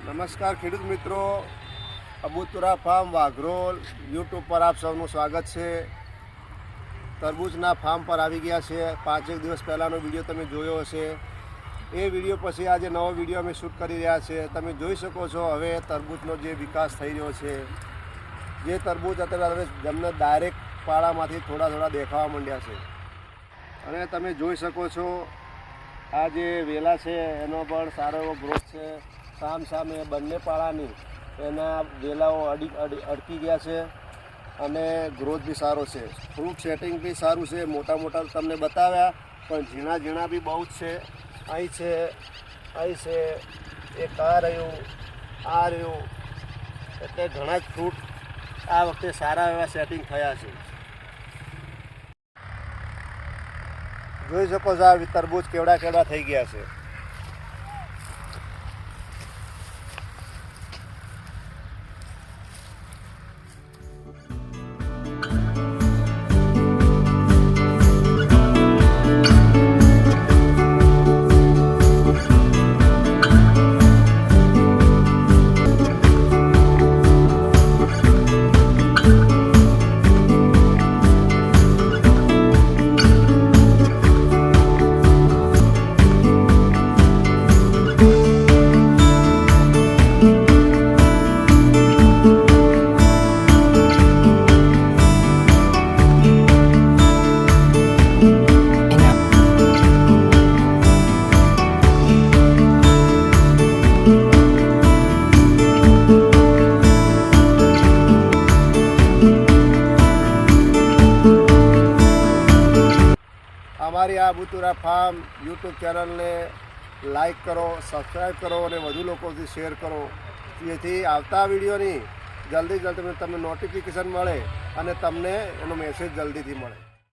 નમસ્કાર ખેડૂત મિત્રો, અબુતુરા ફાર્મ વાઘરોલ યુટ્યુબ પર આપ સૌનું સ્વાગત છે। તરબૂચના ફાર્મ પર આવી ગયા છે। 5 દિવસ પહેલાંનો વિડીયો તમે જોયો હશે। એ વિડીયો પછી આજે નવો વિડીયો અમે શૂટ કરી રહ્યા છે। તમે જોઈ શકો છો હવે તરબૂચનો જે વિકાસ થઈ રહ્યો છે, જે તરબૂચ અત્યારે તમને ડાયરેક્ટ પાળામાંથી થોડા દેખાવા માંડ્યા છે। અને તમે જોઈ શકો છો આ જે વેલા છે એનો પણ સારો એવો ગ્રોથ છે। સામે બંને પાળાની એના વેલાઓ અડકી ગયા છે અને ગ્રોથ બી સારો છે। ફ્રૂટ સેટિંગ બી સારું છે। મોટા તમને બતાવ્યા, પણ ઝીણા બી બહુ જ છે। અહીં છે, એક આ રહ્યું, એટલે ઘણા જ ફ્રૂટ આ વખતે સારા એવા સેટિંગ થયા છે। જોઈ શકો છો આ તરબૂચ કેવડા થઈ ગયા છે। અમારી આ અબુતુરા ફાર્મ યુટ્યુબ ચેનલને લાઈક કરો, સબસ્ક્રાઈબ કરો અને વધુ લોકોથી શેર કરો, જેથી આવતા વિડીયોની જલ્દી તમને નોટિફિકેશન મળે અને તમને એનો મેસેજ જલ્દીથી મળે।